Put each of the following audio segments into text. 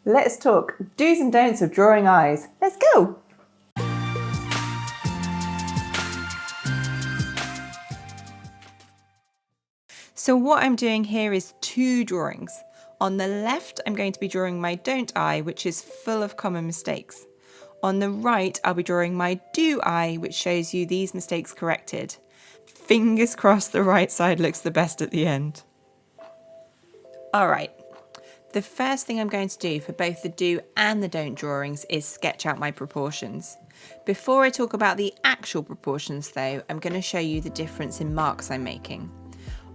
Let's talk do's and don'ts of drawing eyes. Let's go! So what I'm doing here is two drawings. On the left, I'm going to be drawing my don't eye, which is full of common mistakes. On the right, I'll be drawing my do eye, which shows you these mistakes corrected. Fingers crossed the right side looks the best at the end. All right. The first thing I'm going to do for both the do and the don't drawings is sketch out my proportions. Before I talk about the actual proportions though, I'm going to show you the difference in marks I'm making.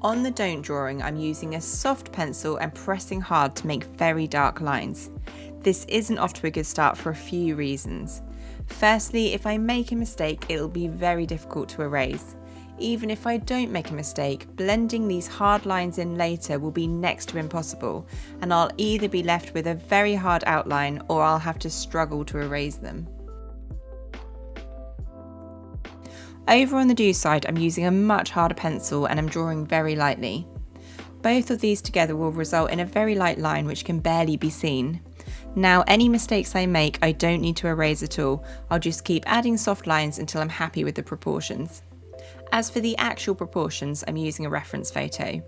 On the don't drawing, I'm using a soft pencil and pressing hard to make very dark lines. This isn't off to a good start for a few reasons. Firstly, if I make a mistake, it'll be very difficult to erase. Even if I don't make a mistake, blending these hard lines in later will be next to impossible, and I'll either be left with a very hard outline or I'll have to struggle to erase them. Over on the do side, I'm using a much harder pencil and I'm drawing very lightly. Both of these together will result in a very light line which can barely be seen. Now, any mistakes I make, I don't need to erase at all. I'll just keep adding soft lines until I'm happy with the proportions. As for the actual proportions, I'm using a reference photo.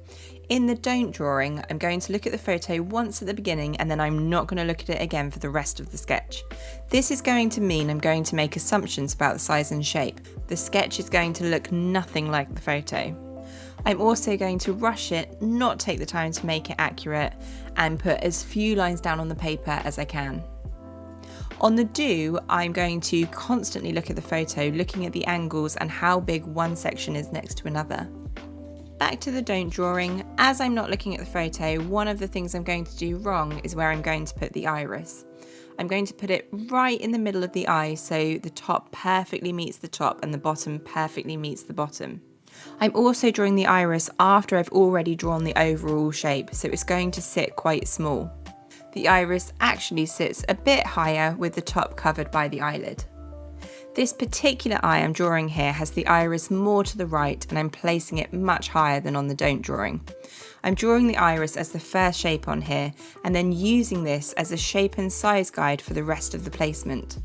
In the don't drawing, I'm going to look at the photo once at the beginning and then I'm not going to look at it again for the rest of the sketch. This is going to mean I'm going to make assumptions about the size and shape. The sketch is going to look nothing like the photo. I'm also going to rush it, not take the time to make it accurate, and put as few lines down on the paper as I can. On the do, I'm going to constantly look at the photo, looking at the angles and how big one section is next to another. Back to the don't drawing, as I'm not looking at the photo, one of the things I'm going to do wrong is where I'm going to put the iris. I'm going to put it right in the middle of the eye so the top perfectly meets the top and the bottom perfectly meets the bottom. I'm also drawing the iris after I've already drawn the overall shape, so it's going to sit quite small. The iris actually sits a bit higher with the top covered by the eyelid. This particular eye I'm drawing here has the iris more to the right and I'm placing it much higher than on the don't drawing. I'm drawing the iris as the first shape on here and then using this as a shape and size guide for the rest of the placement.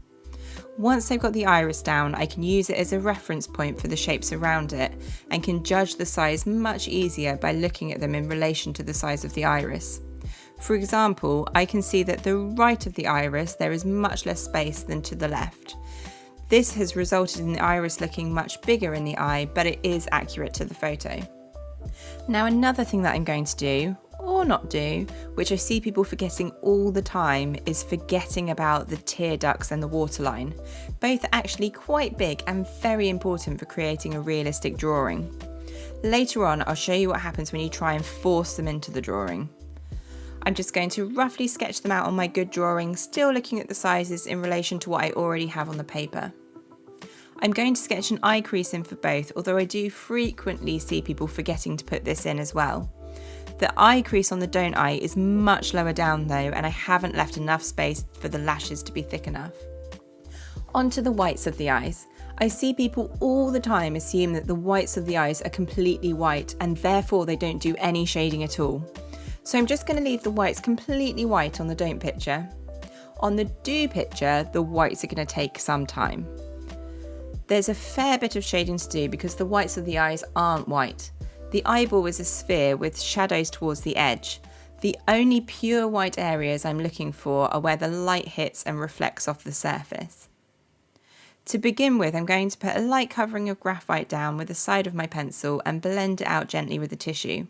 Once I've got the iris down, I can use it as a reference point for the shapes around it and can judge the size much easier by looking at them in relation to the size of the iris. For example, I can see that the right of the iris there is much less space than to the left. This has resulted in the iris looking much bigger in the eye, but it is accurate to the photo. Now another thing that I'm going to do, or not do, which I see people forgetting all the time, is forgetting about the tear ducts and the waterline. Both are actually quite big and very important for creating a realistic drawing. Later on, I'll show you what happens when you try and force them into the drawing. I'm just going to roughly sketch them out on my good drawing, still looking at the sizes in relation to what I already have on the paper. I'm going to sketch an eye crease in for both, although I do frequently see people forgetting to put this in as well. The eye crease on the don't eye is much lower down though, and I haven't left enough space for the lashes to be thick enough. Onto the whites of the eyes. I see people all the time assume that the whites of the eyes are completely white and therefore they don't do any shading at all. So I'm just going to leave the whites completely white on the don't picture. On the do picture, the whites are going to take some time. There's a fair bit of shading to do because the whites of the eyes aren't white. The eyeball is a sphere with shadows towards the edge. The only pure white areas I'm looking for are where the light hits and reflects off the surface. To begin with, I'm going to put a light covering of graphite down with the side of my pencil and blend it out gently with the tissue.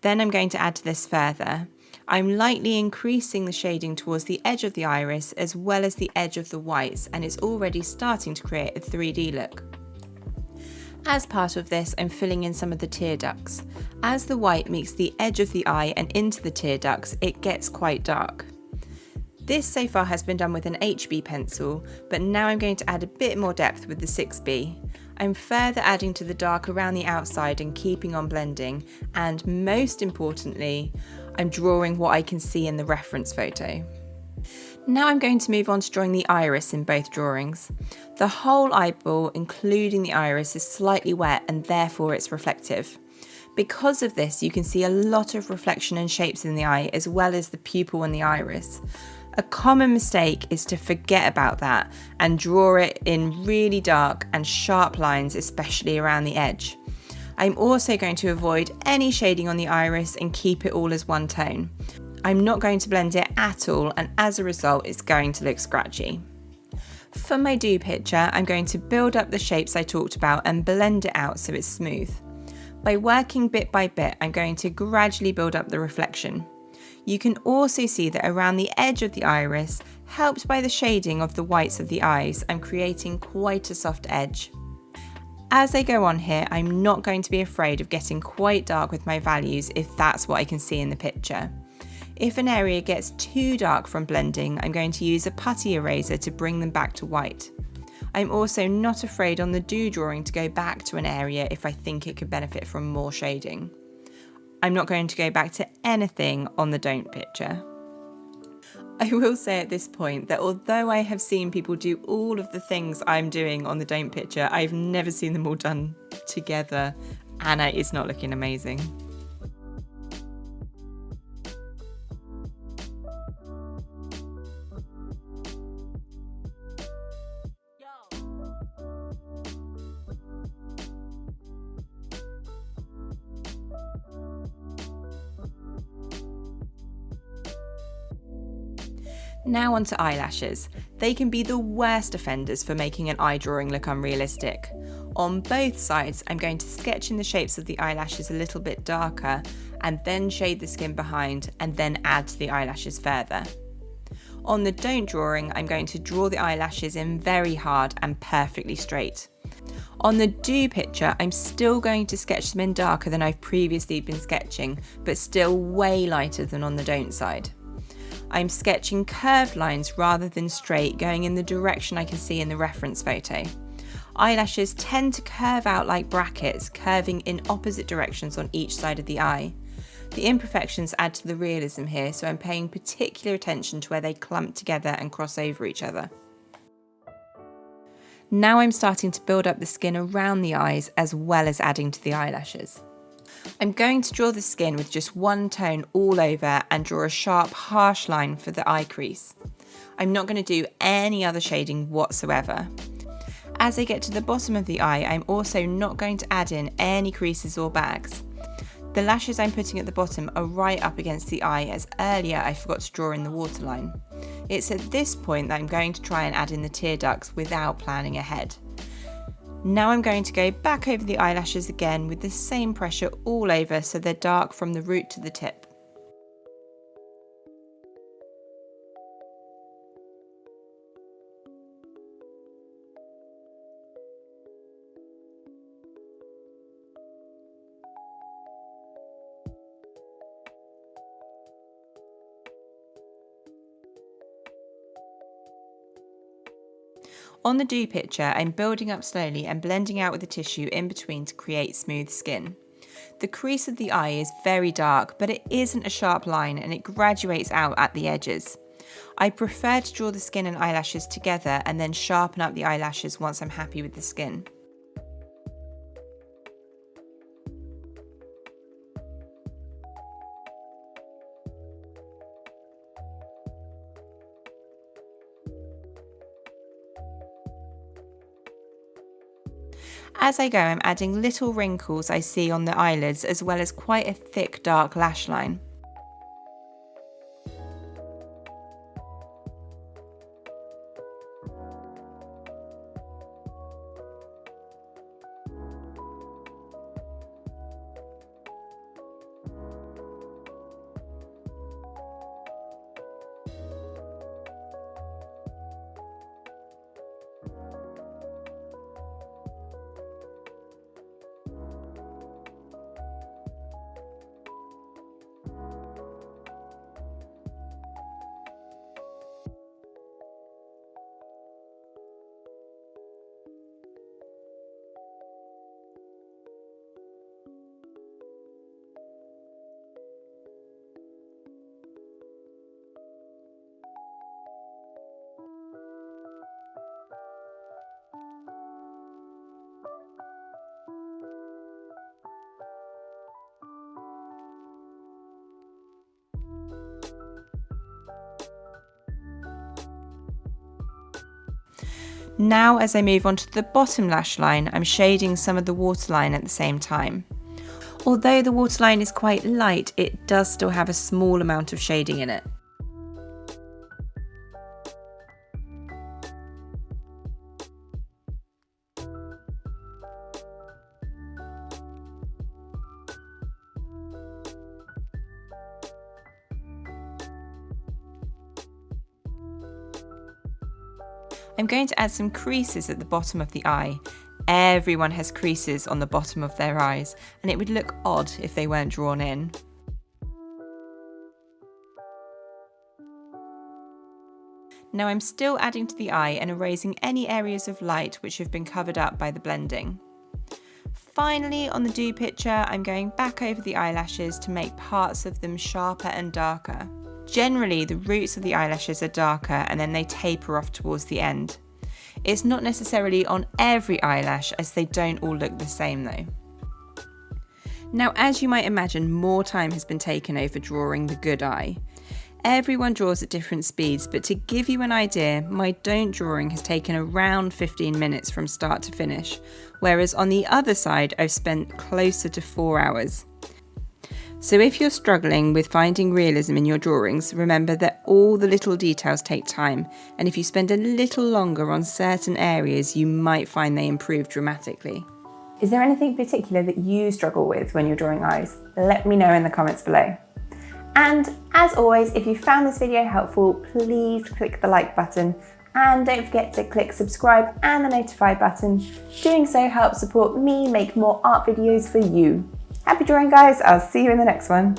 Then I'm going to add to this further. I'm lightly increasing the shading towards the edge of the iris as well as the edge of the whites, and it's already starting to create a 3D look. As part of this, I'm filling in some of the tear ducts. As the white meets the edge of the eye and into the tear ducts, it gets quite dark. This so far has been done with an HB pencil, but now I'm going to add a bit more depth with the 6B. I'm further adding to the dark around the outside and keeping on blending, and most importantly, I'm drawing what I can see in the reference photo. Now I'm going to move on to drawing the iris in both drawings. The whole eyeball, including the iris, is slightly wet and therefore it's reflective. Because of this, you can see a lot of reflection and shapes in the eye as well as the pupil and the iris. A common mistake is to forget about that and draw it in really dark and sharp lines, especially around the edge. I'm also going to avoid any shading on the iris and keep it all as one tone. I'm not going to blend it at all, and as a result it's going to look scratchy. For my do picture, I'm going to build up the shapes I talked about and blend it out so it's smooth. By working bit by bit, I'm going to gradually build up the reflection. You can also see that around the edge of the iris, helped by the shading of the whites of the eyes, I'm creating quite a soft edge. As I go on here, I'm not going to be afraid of getting quite dark with my values if that's what I can see in the picture. If an area gets too dark from blending, I'm going to use a putty eraser to bring them back to white. I'm also not afraid on the do drawing to go back to an area if I think it could benefit from more shading. I'm not going to go back to anything on the don't picture. I will say at this point that although I have seen people do all of the things I'm doing on the don't picture, I've never seen them all done together, and it is not looking amazing. Now on to eyelashes. They can be the worst offenders for making an eye drawing look unrealistic. On both sides, I'm going to sketch in the shapes of the eyelashes a little bit darker and then shade the skin behind and then add to the eyelashes further. On the don't drawing, I'm going to draw the eyelashes in very hard and perfectly straight. On the do picture, I'm still going to sketch them in darker than I've previously been sketching, but still way lighter than on the don't side. I'm sketching curved lines rather than straight, going in the direction I can see in the reference photo. Eyelashes tend to curve out like brackets, curving in opposite directions on each side of the eye. The imperfections add to the realism here, so I'm paying particular attention to where they clump together and cross over each other. Now I'm starting to build up the skin around the eyes as well as adding to the eyelashes. I'm going to draw the skin with just one tone all over and draw a sharp, harsh line for the eye crease. I'm not going to do any other shading whatsoever. As I get to the bottom of the eye, I'm also not going to add in any creases or bags. The lashes I'm putting at the bottom are right up against the eye, as earlier I forgot to draw in the waterline. It's at this point that I'm going to try and add in the tear ducts without planning ahead. Now I'm going to go back over the eyelashes again with the same pressure all over so they're dark from the root to the tip. On the do picture, I'm building up slowly and blending out with the tissue in between to create smooth skin. The crease of the eye is very dark, but it isn't a sharp line and it graduates out at the edges. I prefer to draw the skin and eyelashes together and then sharpen up the eyelashes once I'm happy with the skin. As I go, I'm adding little wrinkles I see on the eyelids, as well as quite a thick dark lash line. Now as I move on to the bottom lash line, I'm shading some of the waterline at the same time. Although the waterline is quite light, it does still have a small amount of shading in it. I'm going to add some creases at the bottom of the eye. Everyone has creases on the bottom of their eyes, and it would look odd if they weren't drawn in. Now I'm still adding to the eye and erasing any areas of light which have been covered up by the blending. Finally, on the do picture, I'm going back over the eyelashes to make parts of them sharper and darker. Generally, the roots of the eyelashes are darker and then they taper off towards the end. It's not necessarily on every eyelash, as they don't all look the same though. Now, as you might imagine, more time has been taken over drawing the good eye. Everyone draws at different speeds, but to give you an idea, my don't drawing has taken around 15 minutes from start to finish, whereas on the other side I've spent closer to 4 hours. So if you're struggling with finding realism in your drawings, remember that all the little details take time, and if you spend a little longer on certain areas, you might find they improve dramatically. Is there anything particular that you struggle with when you're drawing eyes? Let me know in the comments below. And as always, if you found this video helpful, please click the like button and don't forget to click subscribe and the notify button. Doing so helps support me make more art videos for you. Happy drawing, guys. I'll see you in the next one.